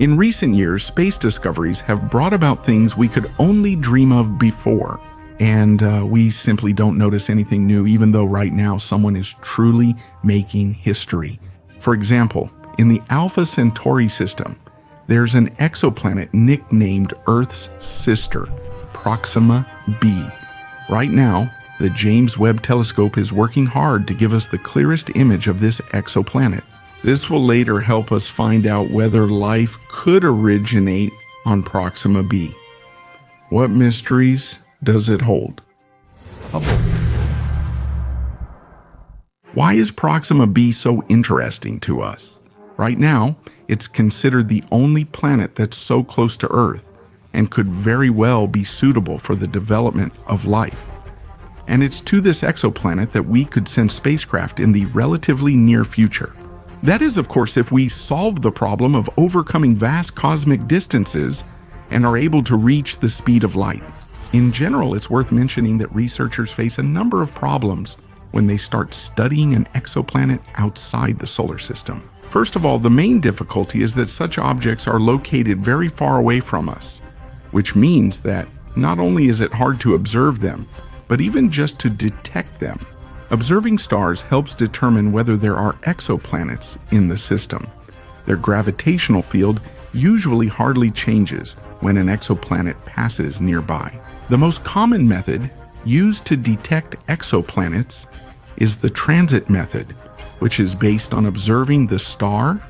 In recent years, space discoveries have brought about things we could only dream of before, and we simply don't notice anything new, even though right now someone is truly making history. For example, in the Alpha Centauri system, there's an exoplanet nicknamed Earth's sister, Proxima-b. Right now, the James Webb telescope is working hard to give us the clearest image of this exoplanet. This will later help us find out whether life could originate on Proxima-b. What mysteries does it hold? Hubble. Why is Proxima-b so interesting to us? Right now, it's considered the only planet that's so close to Earth and could very well be suitable for the development of life. And it's to this exoplanet that we could send spacecraft in the relatively near future. That is, of course, if we solve the problem of overcoming vast cosmic distances and are able to reach the speed of light. In general, it's worth mentioning that researchers face a number of problems when they start studying an exoplanet outside the solar system. First of all, the main difficulty is that such objects are located very far away from us, which means that not only is it hard to observe them, but even just to detect them. Observing stars helps determine whether there are exoplanets in the system. Their gravitational field usually hardly changes when an exoplanet passes nearby. The most common method used to detect exoplanets is the transit method, which is based on observing the star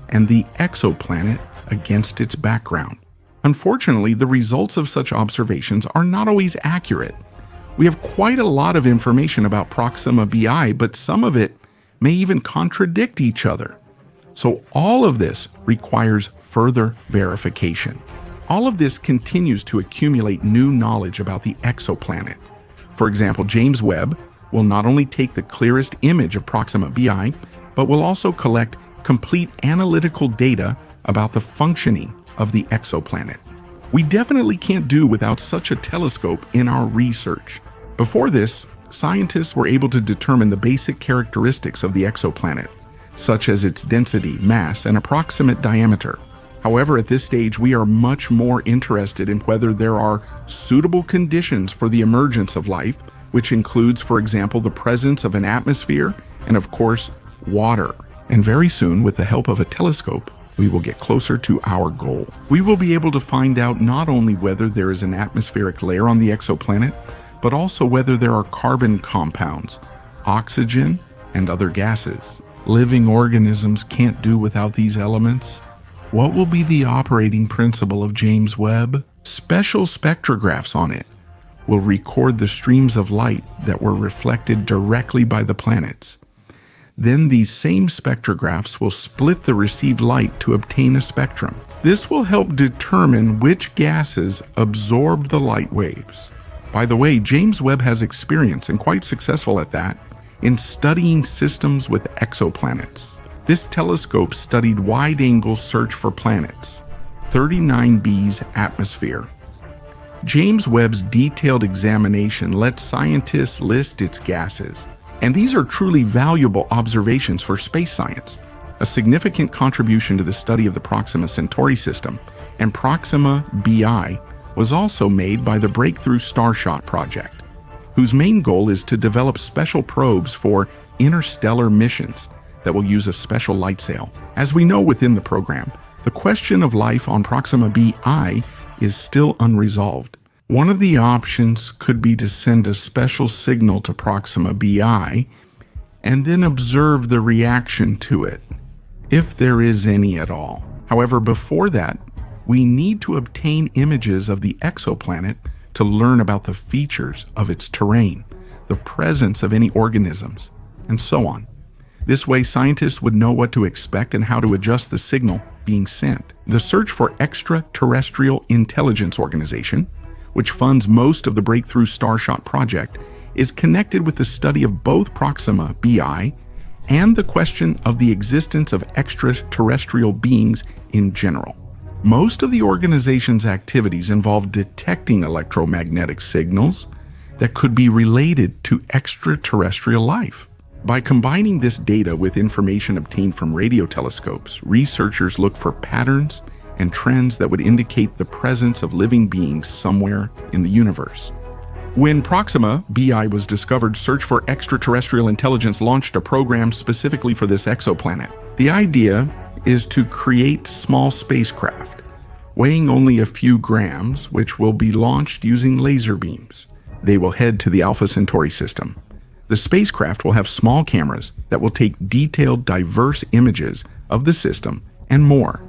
and the exoplanet against its background. Unfortunately, the results of such observations are not always accurate. We have quite a lot of information about Proxima-b, but some of it may even contradict each other. So all of this requires further verification. All of this continues to accumulate new knowledge about the exoplanet. For example, James Webb will not only take the clearest image of Proxima-b, but will also collect complete analytical data about the functioning of the exoplanet. We definitely can't do without such a telescope in our research. Before this, scientists were able to determine the basic characteristics of the exoplanet, such as its density, mass, and approximate diameter. However, at this stage, we are much more interested in whether there are suitable conditions for the emergence of life, which includes, for example, the presence of an atmosphere and, of course, water. And very soon, with the help of a telescope, we will get closer to our goal. We will be able to find out not only whether there is an atmospheric layer on the exoplanet, but also whether there are carbon compounds, oxygen, and other gases. Living organisms can't do without these elements. What will be the operating principle of James Webb? Special spectrographs on it will record the streams of light that were reflected directly by the planets. Then these same spectrographs will split the received light to obtain a spectrum. This will help determine which gases absorb the light waves. By the way, James Webb has experience, and quite successful at that, in studying systems with exoplanets. This telescope studied wide-angle search for planets, 39b's atmosphere. James Webb's detailed examination lets scientists list its gases, and these are truly valuable observations for space science. A significant contribution to the study of the Proxima Centauri system and Proxima-b was also made by the Breakthrough Starshot project, whose main goal is to develop special probes for interstellar missions that will use a special light sail. As we know within the program, the question of life on Proxima-b is still unresolved. One of the options could be to send a special signal to Proxima-b and then observe the reaction to it, if there is any at all. However, before that, we need to obtain images of the exoplanet to learn about the features of its terrain, the presence of any organisms, and so on. This way, scientists would know what to expect and how to adjust the signal being sent. The Search for Extraterrestrial Intelligence Organization, which funds most of the Breakthrough Starshot project, is connected with the study of both Proxima-b and the question of the existence of extraterrestrial beings in general. Most of the organization's activities involve detecting electromagnetic signals that could be related to extraterrestrial life. By combining this data with information obtained from radio telescopes, researchers look for patterns and trends that would indicate the presence of living beings somewhere in the universe. When Proxima-b was discovered, Search for Extraterrestrial Intelligence launched a program specifically for this exoplanet. The idea is to create small spacecraft, weighing only a few grams, which will be launched using laser beams. They will head to the Alpha Centauri system. The spacecraft will have small cameras that will take detailed, diverse images of the system and more.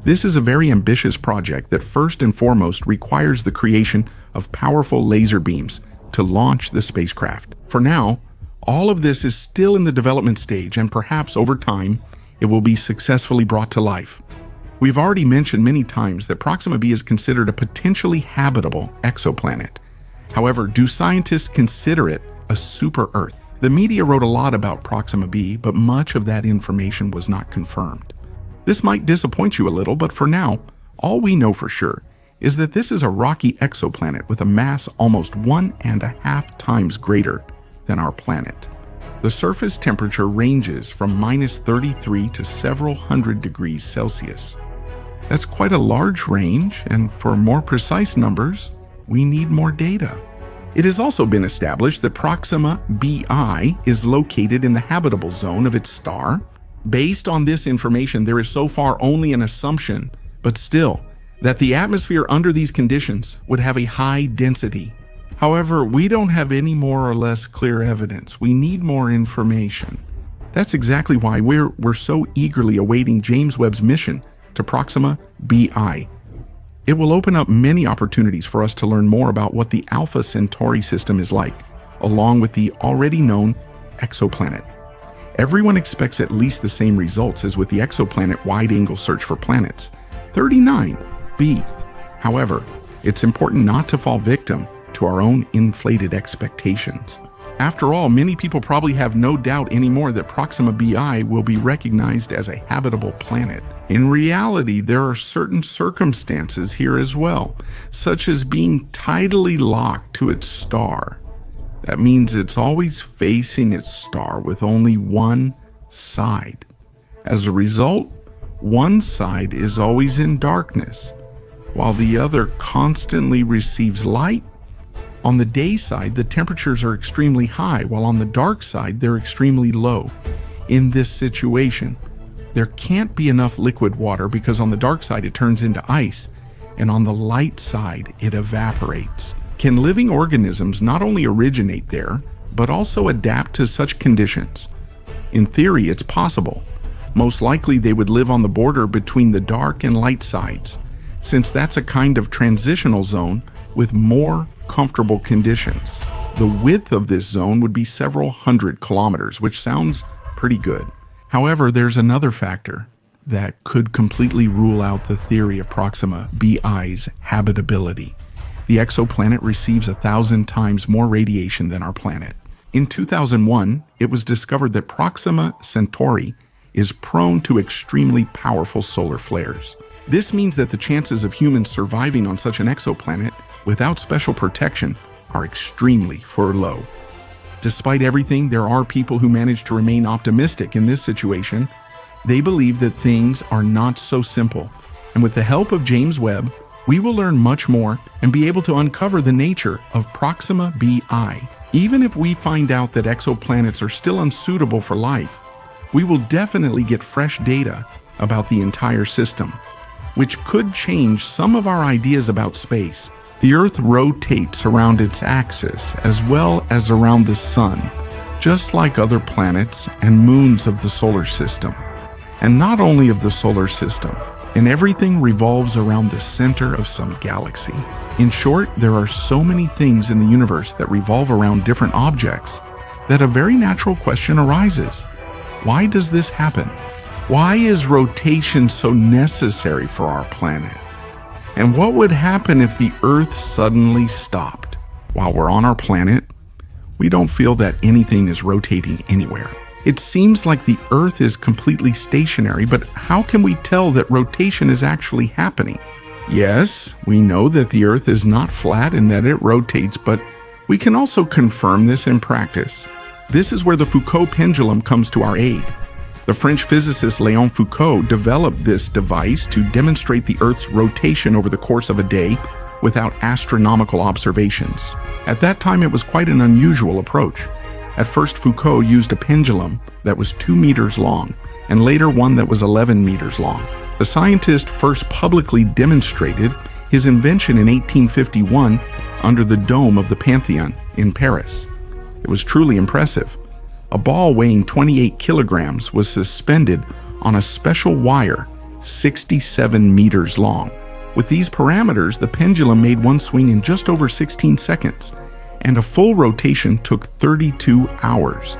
This is a very ambitious project that first and foremost requires the creation of powerful laser beams to launch the spacecraft. For now, all of this is still in the development stage, and perhaps over time, it will be successfully brought to life. We've already mentioned many times that Proxima-b is considered a potentially habitable exoplanet. However, do scientists consider it a super-Earth? The media wrote a lot about Proxima-b, but much of that information was not confirmed. This might disappoint you a little, but for now, all we know for sure is that this is a rocky exoplanet with a mass almost 1.5 times greater than our planet. The surface temperature ranges from -33 to several hundred degrees Celsius. That's quite a large range, and for more precise numbers, we need more data. It has also been established that Proxima-b is located in the habitable zone of its star. Based on this information, there is so far only an assumption, but still, that the atmosphere under these conditions would have a high density. However, we don't have any more or less clear evidence. We need more information. That's exactly why we're so eagerly awaiting James Webb's mission to Proxima-b. It will open up many opportunities for us to learn more about what the Alpha Centauri system is like, along with the already known exoplanet. Everyone expects at least the same results as with the exoplanet wide-angle search for planets, 39b. However, it's important not to fall victim to our own inflated expectations. After all, many people probably have no doubt anymore that Proxima-b will be recognized as a habitable planet. In reality, there are certain circumstances here as well, such as being tidally locked to its star. That means it's always facing its star with only one side. As a result, one side is always in darkness, while the other constantly receives light. On the day side, the temperatures are extremely high, while on the dark side, they're extremely low. In this situation, there can't be enough liquid water because on the dark side it turns into ice, and on the light side it evaporates. Can living organisms not only originate there, but also adapt to such conditions? In theory, it's possible. Most likely they would live on the border between the dark and light sides, since that's a kind of transitional zone with more comfortable conditions. The width of this zone would be several hundred kilometers, which sounds pretty good. However, there's another factor that could completely rule out the theory of Proxima-b's habitability. The exoplanet receives 1,000 times more radiation than our planet. In 2001, it was discovered that Proxima Centauri is prone to extremely powerful solar flares. This means that the chances of humans surviving on such an exoplanet without special protection are extremely low. Despite everything, there are people who manage to remain optimistic in this situation. They believe that things are not so simple, and with the help of James Webb, we will learn much more and be able to uncover the nature of Proxima-b. Even if we find out that exoplanets are still unsuitable for life, we will definitely get fresh data about the entire system, which could change some of our ideas about space. The Earth rotates around its axis as well as around the Sun, just like other planets and moons of the solar system. And not only of the solar system, and everything revolves around the center of some galaxy. In short, there are so many things in the universe that revolve around different objects that a very natural question arises. Why does this happen? Why is rotation so necessary for our planet? And what would happen if the Earth suddenly stopped? While we're on our planet, we don't feel that anything is rotating anywhere. It seems like the Earth is completely stationary, but how can we tell that rotation is actually happening? Yes, we know that the Earth is not flat and that it rotates, but we can also confirm this in practice. This is where the Foucault pendulum comes to our aid. The French physicist Léon Foucault developed this device to demonstrate the Earth's rotation over the course of a day without astronomical observations. At that time, it was quite an unusual approach. At first, Foucault used a pendulum that was 2 meters long, and later one that was 11 meters long. The scientist first publicly demonstrated his invention in 1851 under the dome of the Pantheon in Paris. It was truly impressive. A ball weighing 28 kilograms was suspended on a special wire 67 meters long. With these parameters, the pendulum made one swing in just over 16 seconds, and a full rotation took 32 hours.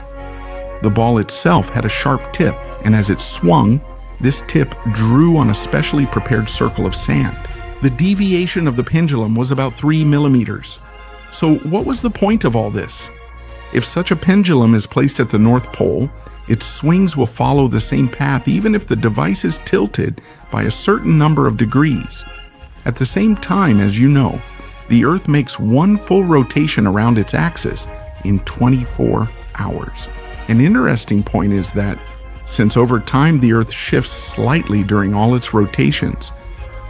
The ball itself had a sharp tip, and as it swung, this tip drew on a specially prepared circle of sand. The deviation of the pendulum was about 3 millimeters. So what was the point of all this? If such a pendulum is placed at the North Pole, its swings will follow the same path even if the device is tilted by a certain number of degrees. At the same time, as you know, the Earth makes one full rotation around its axis in 24 hours. An interesting point is that, since over time the Earth shifts slightly during all its rotations,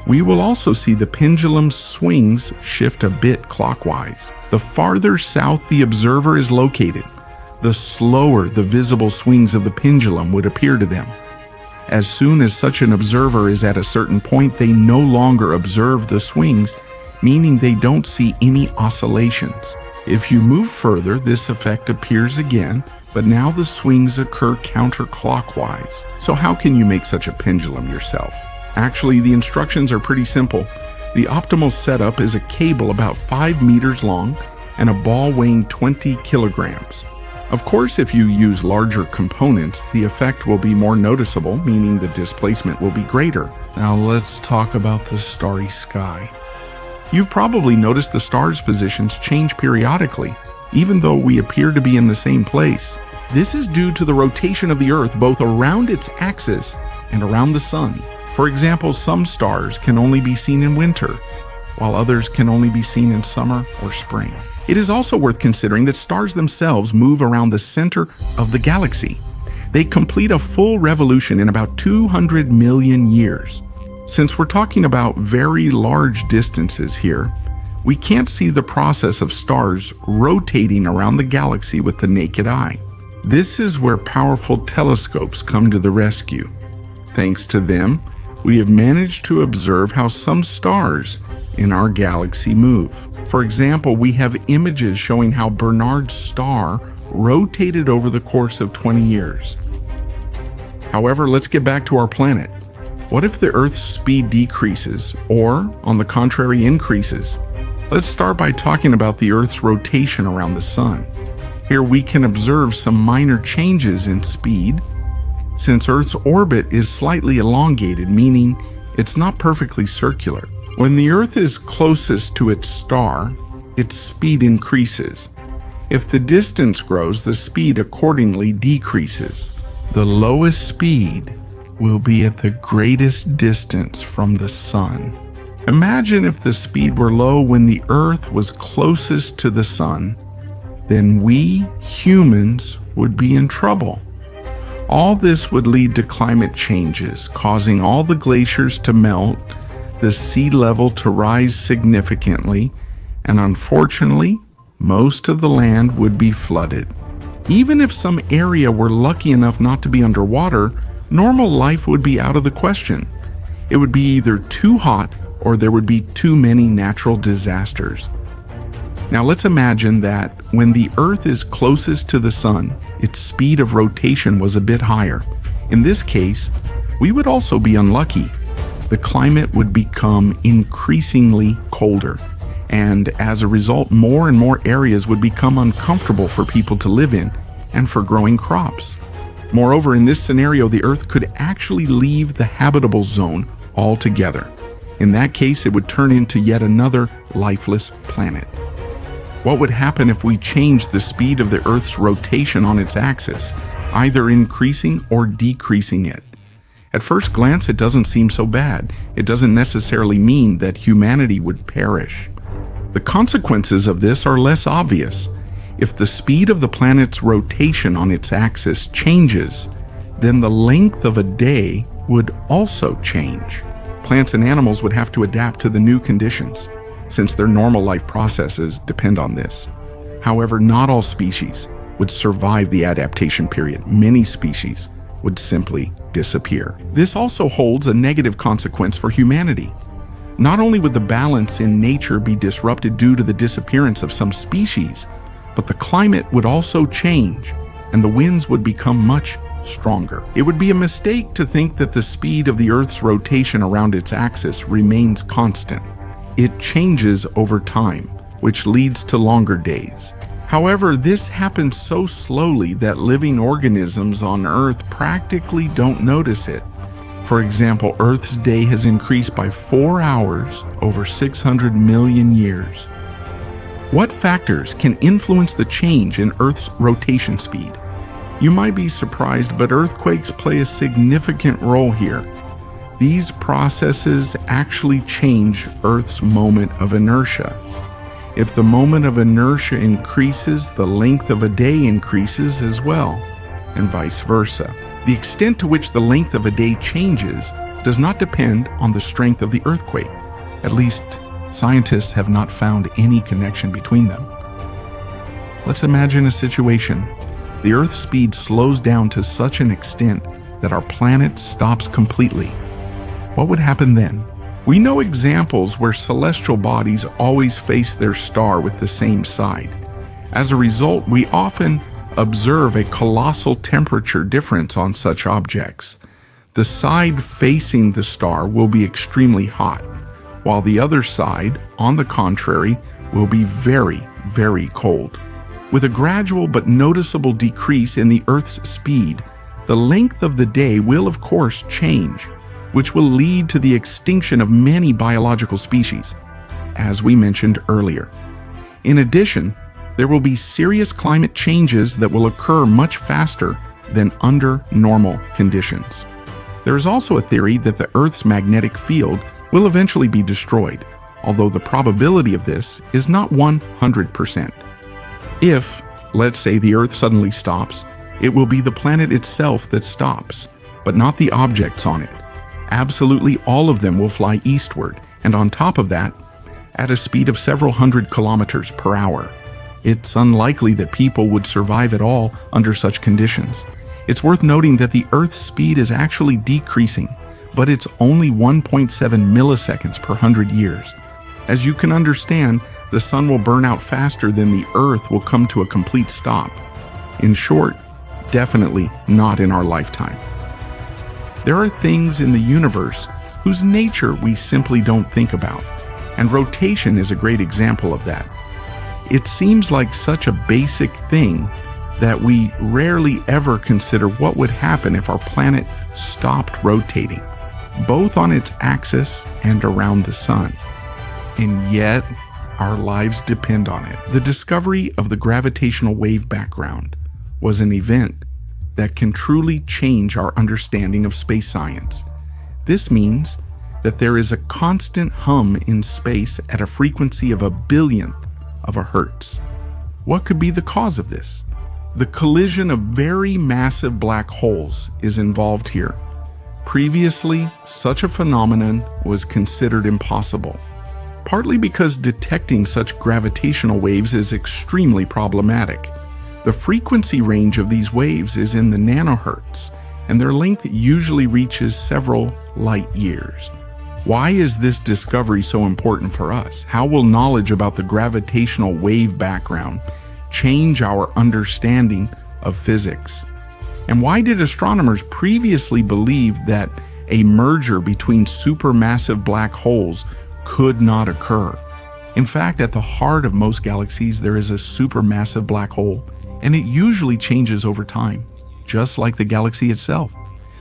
we will also see the pendulum's swings shift a bit clockwise. The farther south the observer is located, the slower the visible swings of the pendulum would appear to them. As soon as such an observer is at a certain point, they no longer observe the swings, meaning they don't see any oscillations. If you move further, this effect appears again, but now the swings occur counterclockwise. So how can you make such a pendulum yourself? Actually, the instructions are pretty simple. The optimal setup is a cable about 5 meters long and a ball weighing 20 kilograms. Of course, if you use larger components, the effect will be more noticeable, meaning the displacement will be greater. Now let's talk about the starry sky. You've probably noticed the stars' positions change periodically, even though we appear to be in the same place. This is due to the rotation of the Earth both around its axis and around the Sun. For example, some stars can only be seen in winter, while others can only be seen in summer or spring. It is also worth considering that stars themselves move around the center of the galaxy. They complete a full revolution in about 200 million years. Since we're talking about very large distances here, we can't see the process of stars rotating around the galaxy with the naked eye. This is where powerful telescopes come to the rescue. Thanks to them, we have managed to observe how some stars in our galaxy move. For example, we have images showing how Bernard's star rotated over the course of 20 years. However, let's get back to our planet. What if the Earth's speed decreases, or, on the contrary, increases? Let's start by talking about the Earth's rotation around the Sun. Here we can observe some minor changes in speed, since Earth's orbit is slightly elongated, meaning it's not perfectly circular. When the Earth is closest to its star, its speed increases. If the distance grows, the speed accordingly decreases. The lowest speed will be at the greatest distance from the Sun. Imagine if the speed were low when the Earth was closest to the Sun, then we humans would be in trouble. All this would lead to climate changes, causing all the glaciers to melt, the sea level to rise significantly, and unfortunately, most of the land would be flooded. Even if some area were lucky enough not to be underwater, normal life would be out of the question. It would be either too hot or there would be too many natural disasters. Now let's imagine that when the Earth is closest to the Sun, its speed of rotation was a bit higher. In this case, we would also be unlucky. The climate would become increasingly colder, and as a result, more and more areas would become uncomfortable for people to live in and for growing crops. Moreover, in this scenario, the Earth could actually leave the habitable zone altogether. In that case, it would turn into yet another lifeless planet. What would happen if we changed the speed of the Earth's rotation on its axis, either increasing or decreasing it? At first glance, it doesn't seem so bad. It doesn't necessarily mean that humanity would perish. The consequences of this are less obvious. If the speed of the planet's rotation on its axis changes, then the length of a day would also change. Plants and animals would have to adapt to the new conditions, since their normal life processes depend on this. However, not all species would survive the adaptation period. Many species would simply disappear. This also holds a negative consequence for humanity. Not only would the balance in nature be disrupted due to the disappearance of some species, but the climate would also change, and the winds would become much stronger. It would be a mistake to think that the speed of the Earth's rotation around its axis remains constant. It changes over time, which leads to longer days. However, this happens so slowly that living organisms on Earth practically don't notice it. For example, Earth's day has increased by 4 hours over 600 million years. What factors can influence the change in Earth's rotation speed? You might be surprised, but earthquakes play a significant role here. These processes actually change Earth's moment of inertia. If the moment of inertia increases, the length of a day increases as well, and vice versa. The extent to which the length of a day changes does not depend on the strength of the earthquake. At least, scientists have not found any connection between them. Let's imagine a situation. The Earth's speed slows down to such an extent that our planet stops completely. What would happen then? We know examples where celestial bodies always face their star with the same side. As a result, we often observe a colossal temperature difference on such objects. The side facing the star will be extremely hot, while the other side, on the contrary, will be very, very cold. With a gradual but noticeable decrease in the Earth's speed, the length of the day will of course change, which will lead to the extinction of many biological species, as we mentioned earlier. In addition, there will be serious climate changes that will occur much faster than under normal conditions. There is also a theory that the Earth's magnetic field will eventually be destroyed, although the probability of this is not 100%. If, let's say, the Earth suddenly stops, it will be the planet itself that stops, but not the objects on it. Absolutely all of them will fly eastward, and on top of that, at a speed of several hundred kilometers per hour. It's unlikely that people would survive at all under such conditions. It's worth noting that the Earth's speed is actually decreasing, but it's only 1.7 milliseconds per 100 years. As you can understand, the sun will burn out faster than the Earth will come to a complete stop. In short, definitely not in our lifetime. There are things in the universe whose nature we simply don't think about, and rotation is a great example of that. It seems like such a basic thing that we rarely ever consider what would happen if our planet stopped rotating, both on its axis and around the sun. And yet, our lives depend on it. The discovery of the gravitational wave background was an event that can truly change our understanding of space science. This means that there is a constant hum in space at a frequency of 1/1000th of a hertz. What could be the cause of this? The collision of very massive black holes is involved here. Previously, such a phenomenon was considered impossible, partly because detecting such gravitational waves is extremely problematic. The frequency range of these waves is in the nanohertz, and their length usually reaches several light years. Why is this discovery so important for us? How will knowledge about the gravitational wave background change our understanding of physics? And why did astronomers previously believe that a merger between supermassive black holes could not occur? In fact, at the heart of most galaxies, there is a supermassive black hole, and it usually changes over time, just like the galaxy itself.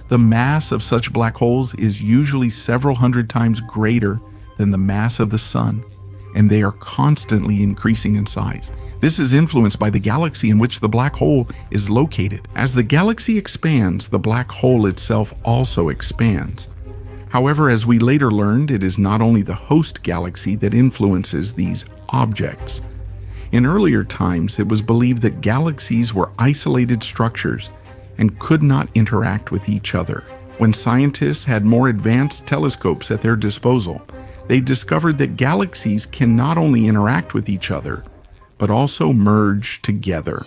The mass of such black holes is usually several hundred times greater than the mass of the sun, and they are constantly increasing in size. This is influenced by the galaxy in which the black hole is located. As the galaxy expands, the black hole itself also expands. However, as we later learned, it is not only the host galaxy that influences these objects. In earlier times, it was believed that galaxies were isolated structures, and could not interact with each other. When scientists had more advanced telescopes at their disposal, they discovered that galaxies can not only interact with each other, but also merge together.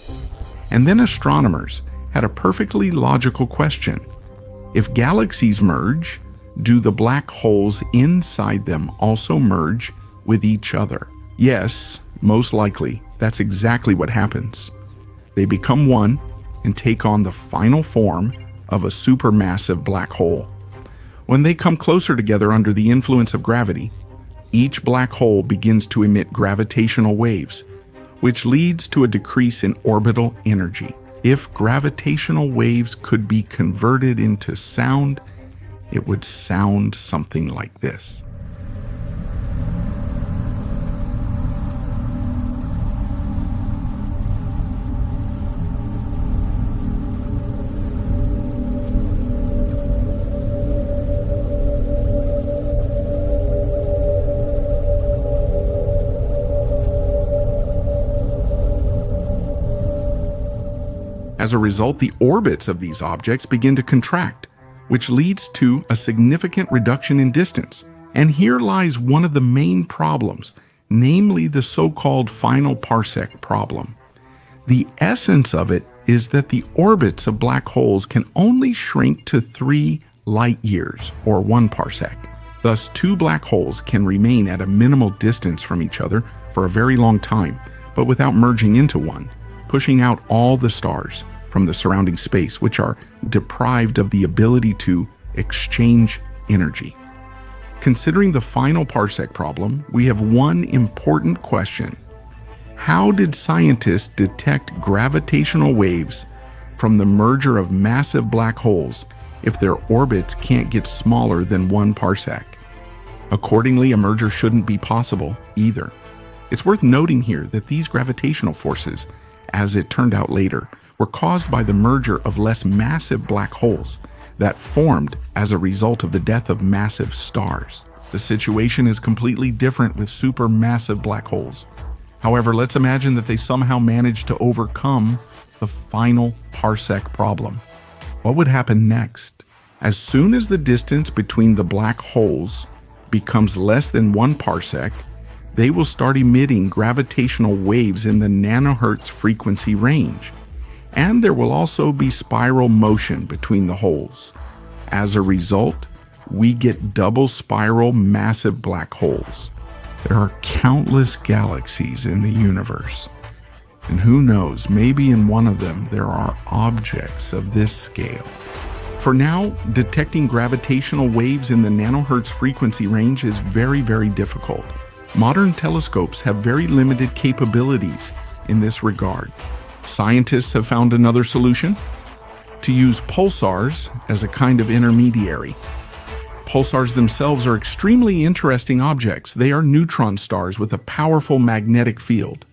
And then astronomers had a perfectly logical question. If galaxies merge, do the black holes inside them also merge with each other? Yes, most likely, that's exactly what happens. They become one and take on the final form of a supermassive black hole. When they come closer together under the influence of gravity, each black hole begins to emit gravitational waves, which leads to a decrease in orbital energy. If gravitational waves could be converted into sound, it would sound something like this. As a result, the orbits of these objects begin to contract, which leads to a significant reduction in distance. And here lies one of the main problems, namely the so-called final parsec problem. The essence of it is that the orbits of black holes can only shrink to 3 light years, or 1 parsec. Thus, 2 black holes can remain at a minimal distance from each other for a very long time, but without merging into one, pushing out all the stars from the surrounding space, which are deprived of the ability to exchange energy. Considering the final parsec problem, we have one important question. How did scientists detect gravitational waves from the merger of massive black holes if their orbits can't get smaller than 1 parsec? Accordingly, a merger shouldn't be possible either. It's worth noting here that these gravitational forces, as it turned out later, were caused by the merger of less massive black holes that formed as a result of the death of massive stars. The situation is completely different with supermassive black holes. However, let's imagine that they somehow managed to overcome the final parsec problem. What would happen next? As soon as the distance between the black holes becomes less than 1 parsec, they will start emitting gravitational waves in the nanohertz frequency range. And there will also be spiral motion between the holes. As a result, we get double spiral massive black holes. There are countless galaxies in the universe. And who knows, maybe in one of them there are objects of this scale. For now, detecting gravitational waves in the nanohertz frequency range is very, very difficult. Modern telescopes have very limited capabilities in this regard. Scientists have found another solution: to use pulsars as a kind of intermediary. Pulsars themselves are extremely interesting objects. They are neutron stars with a powerful magnetic field.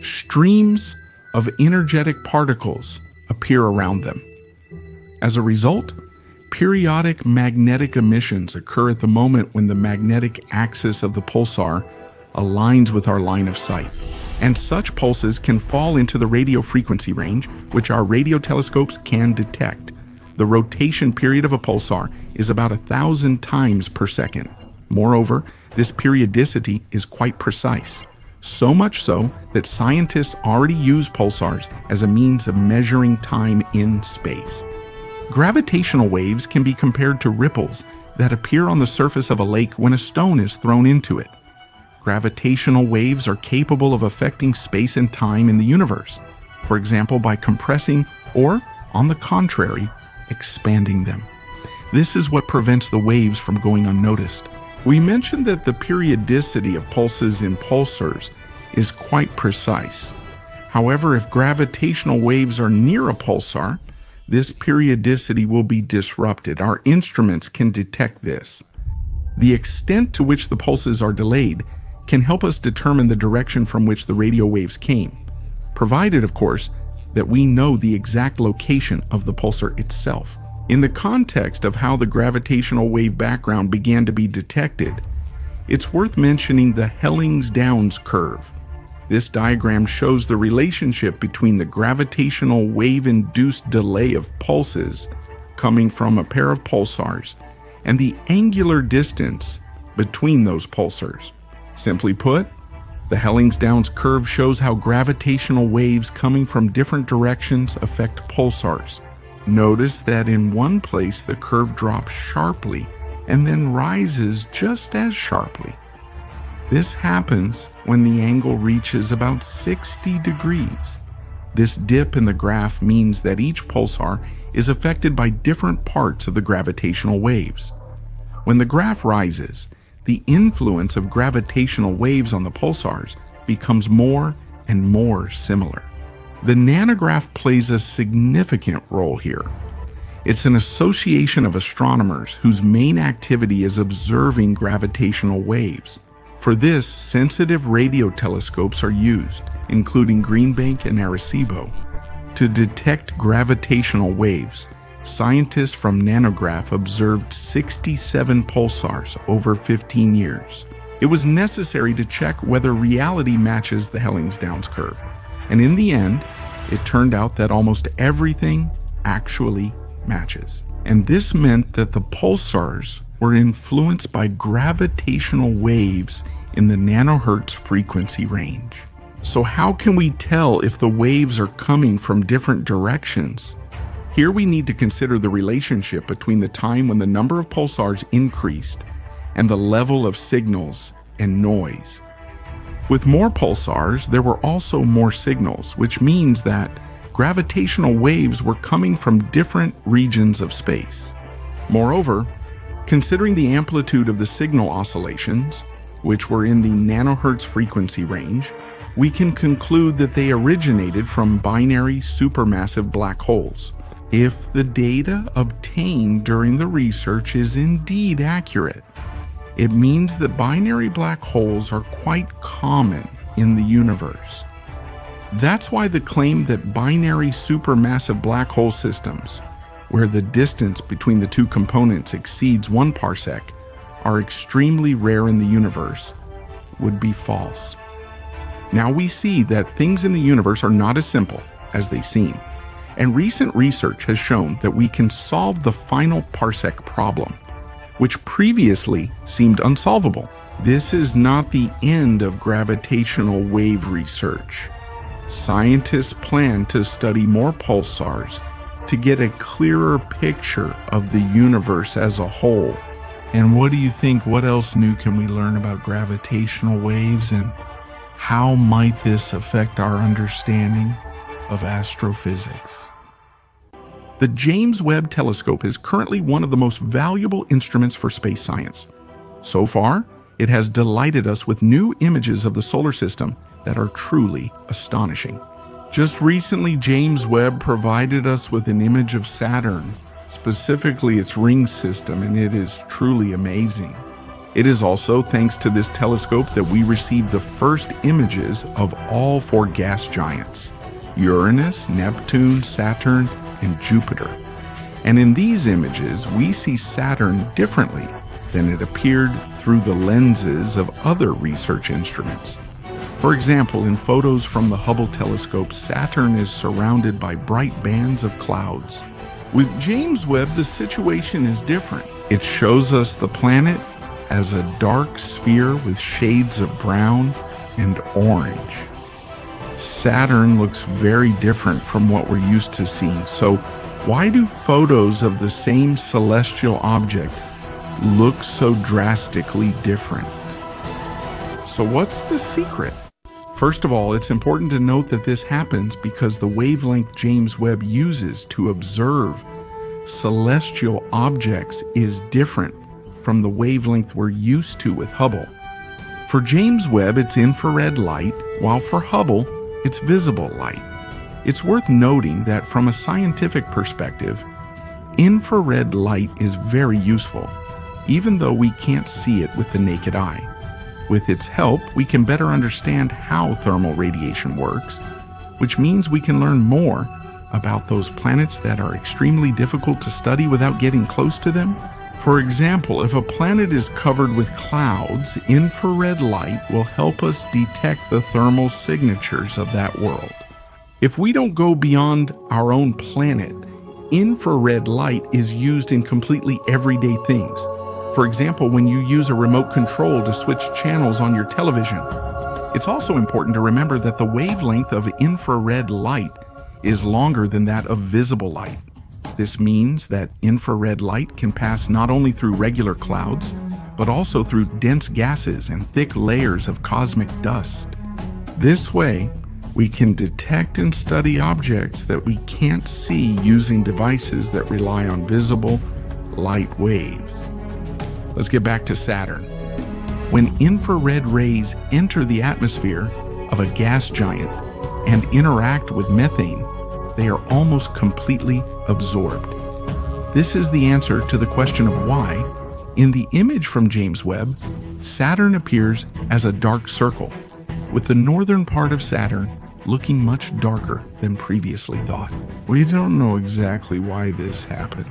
Streams of energetic particles appear around them. As a result, periodic magnetic emissions occur at the moment when the magnetic axis of the pulsar aligns with our line of sight. And such pulses can fall into the radio frequency range, which our radio telescopes can detect. The rotation period of a pulsar is about 1,000 times per second. Moreover, this periodicity is quite precise. So much so that scientists already use pulsars as a means of measuring time in space. Gravitational waves can be compared to ripples that appear on the surface of a lake when a stone is thrown into it. Gravitational waves are capable of affecting space and time in the universe, for example, by compressing or, on the contrary, expanding them. This is what prevents the waves from going unnoticed. We mentioned that the periodicity of pulses in pulsars is quite precise. However, if gravitational waves are near a pulsar, this periodicity will be disrupted. Our instruments can detect this. The extent to which the pulses are delayed can help us determine the direction from which the radio waves came, provided, of course, that we know the exact location of the pulsar itself. In the context of how the gravitational wave background began to be detected, it's worth mentioning the Hellings-Downs curve. This diagram shows the relationship between the gravitational wave-induced delay of pulses coming from a pair of pulsars and the angular distance between those pulsars. Simply put, the Hellingsdowns curve shows how gravitational waves coming from different directions affect pulsars. Notice that in one place the curve drops sharply and then rises just as sharply. This happens when the angle reaches about 60 degrees. This dip in the graph means that each pulsar is affected by different parts of the gravitational waves. When the graph rises, the influence of gravitational waves on the pulsars becomes more and more similar. The nanograph plays a significant role here. It's an association of astronomers whose main activity is observing gravitational waves. For this, sensitive radio telescopes are used, including Green Bank and Arecibo. To detect gravitational waves, scientists from Nanograph observed 67 pulsars over 15 years. It was necessary to check whether reality matches the Hellingsdowns curve, and in the end, it turned out that almost everything actually matches. And this meant that the pulsars were influenced by gravitational waves in the nanohertz frequency range. So how can we tell if the waves are coming from different directions? Here we need to consider the relationship between the time when the number of pulsars increased and the level of signals and noise. With more pulsars, there were also more signals, which means that gravitational waves were coming from different regions of space. Moreover, considering the amplitude of the signal oscillations, which were in the nanohertz frequency range, we can conclude that they originated from binary supermassive black holes. If the data obtained during the research is indeed accurate, it means that binary black holes are quite common in the universe. That's why the claim that binary supermassive black hole systems, where the distance between the two components exceeds 1 parsec, are extremely rare in the universe, would be false. Now we see that things in the universe are not as simple as they seem, and recent research has shown that we can solve the final parsec problem, which previously seemed unsolvable. This is not the end of gravitational wave research. Scientists plan to study more pulsars to get a clearer picture of the universe as a whole. And what do you think? What else new can we learn about gravitational waves, and how might this affect our understanding of astrophysics? The James Webb Telescope is currently one of the most valuable instruments for space science. So far, it has delighted us with new images of the solar system that are truly astonishing. Just recently, James Webb provided us with an image of Saturn, specifically its ring system, and it is truly amazing. It is also thanks to this telescope that we received the first images of all 4 gas giants: Uranus, Neptune, Saturn, and Jupiter. And in these images, we see Saturn differently than it appeared through the lenses of other research instruments. For example, in photos from the Hubble telescope, Saturn is surrounded by bright bands of clouds. With James Webb, the situation is different. It shows us the planet as a dark sphere with shades of brown and orange. Saturn looks very different from what we're used to seeing. So why do photos of the same celestial object look so drastically different? So what's the secret? First of all, it's important to note that this happens because the wavelength James Webb uses to observe celestial objects is different from the wavelength we're used to with Hubble. For James Webb, it's infrared light, while for Hubble, it's visible light. It's worth noting that from a scientific perspective, infrared light is very useful, even though we can't see it with the naked eye. With its help, we can better understand how thermal radiation works, which means we can learn more about those planets that are extremely difficult to study without getting close to them, For example, if a planet is covered with clouds, infrared light will help us detect the thermal signatures of that world. If we don't go beyond our own planet, infrared light is used in completely everyday things. For example, when you use a remote control to switch channels on your television. It's also important to remember that the wavelength of infrared light is longer than that of visible light. This means that infrared light can pass not only through regular clouds, but also through dense gases and thick layers of cosmic dust. This way, we can detect and study objects that we can't see using devices that rely on visible light waves. Let's get back to Saturn. When infrared rays enter the atmosphere of a gas giant and interact with methane, they are almost completely absorbed. This is the answer to the question of why, in the image from James Webb, Saturn appears as a dark circle, with the northern part of Saturn looking much darker than previously thought. We don't know exactly why this happened.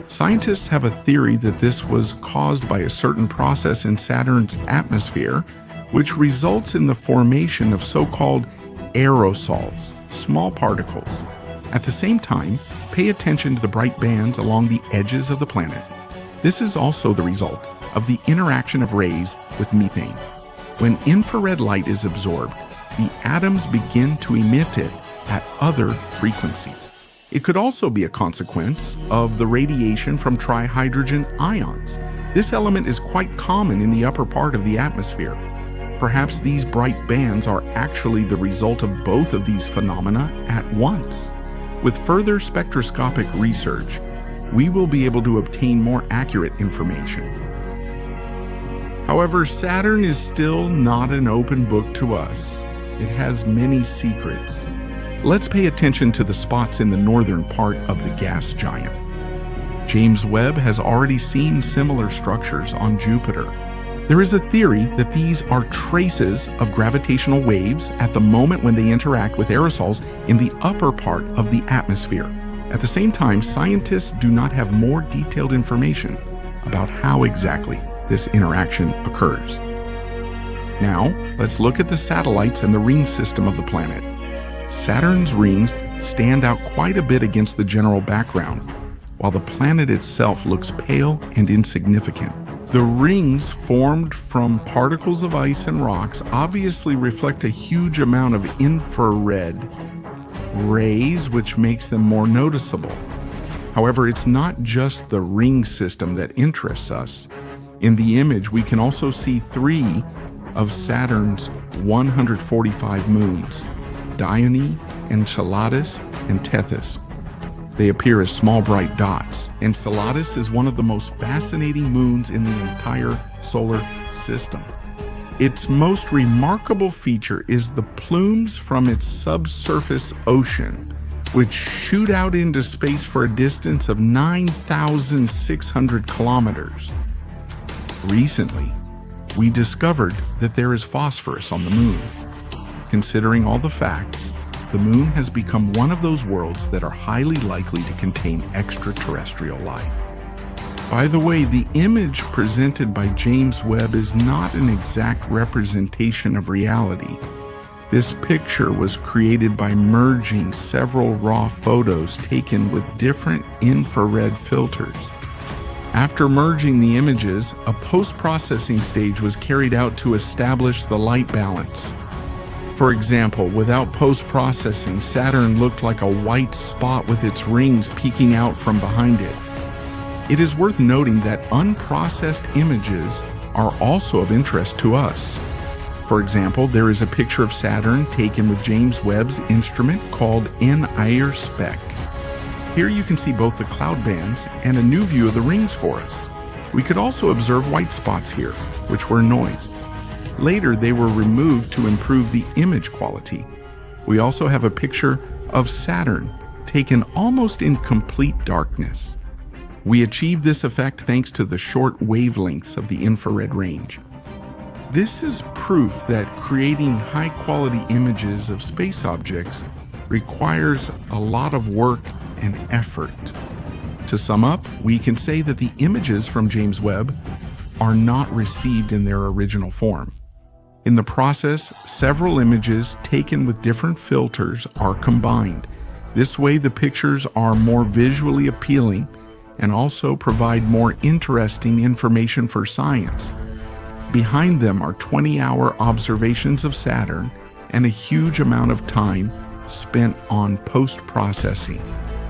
Scientists have a theory that this was caused by a certain process in Saturn's atmosphere, which results in the formation of so-called aerosols, small particles. At the same time, pay attention to the bright bands along the edges of the planet. This is also the result of the interaction of rays with methane. When infrared light is absorbed, the atoms begin to emit it at other frequencies. It could also be a consequence of the radiation from trihydrogen ions. This element is quite common in the upper part of the atmosphere. Perhaps these bright bands are actually the result of both of these phenomena at once. With further spectroscopic research, we will be able to obtain more accurate information. However, Saturn is still not an open book to us. It has many secrets. Let's pay attention to the spots in the northern part of the gas giant. James Webb has already seen similar structures on Jupiter. There is a theory that these are traces of gravitational waves at the moment when they interact with aerosols in the upper part of the atmosphere. At the same time, scientists do not have more detailed information about how exactly this interaction occurs. Now, let's look at the satellites and the ring system of the planet. Saturn's rings stand out quite a bit against the general background, while the planet itself looks pale and insignificant. The rings formed from particles of ice and rocks obviously reflect a huge amount of infrared rays, which makes them more noticeable. However, it's not just the ring system that interests us. In the image, we can also see 3 of Saturn's 145 moons, Dione, Enceladus, and Tethys. They appear as small bright dots. Enceladus is one of the most fascinating moons in the entire solar system. Its most remarkable feature is the plumes from its subsurface ocean, which shoot out into space for a distance of 9,600 kilometers. Recently, we discovered that there is phosphorus on the moon. Considering all the facts, the moon has become one of those worlds that are highly likely to contain extraterrestrial life. By the way, the image presented by James Webb is not an exact representation of reality. This picture was created by merging several raw photos taken with different infrared filters. After merging the images, a post-processing stage was carried out to establish the light balance. For example, without post-processing, Saturn looked like a white spot with its rings peeking out from behind it. It is worth noting that unprocessed images are also of interest to us. For example, there is a picture of Saturn taken with James Webb's instrument called NIR-SPEC. Here you can see both the cloud bands and a new view of the rings for us. We could also observe white spots here, which were noise. Later, they were removed to improve the image quality. We also have a picture of Saturn taken almost in complete darkness. We achieved this effect thanks to the short wavelengths of the infrared range. This is proof that creating high-quality images of space objects requires a lot of work and effort. To sum up, we can say that the images from James Webb are not received in their original form. In the process, several images taken with different filters are combined. This way, the pictures are more visually appealing and also provide more interesting information for science. Behind them are 20-hour observations of Saturn and a huge amount of time spent on post-processing.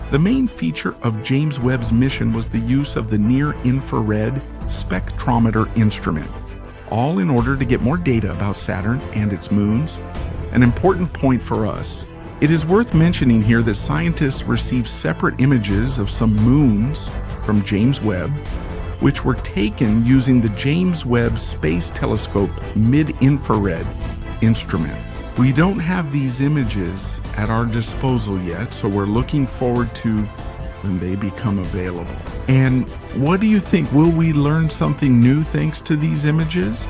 The main feature of James Webb's mission was the use of the near-infrared spectrometer instrument, all in order to get more data about Saturn and its moons. An important point for us. It is worth mentioning here that scientists received separate images of some moons from James Webb, which were taken using the James Webb Space Telescope mid-infrared instrument. We don't have these images at our disposal yet, so we're looking forward to when they become available. And what do you think? Will we learn something new thanks to these images?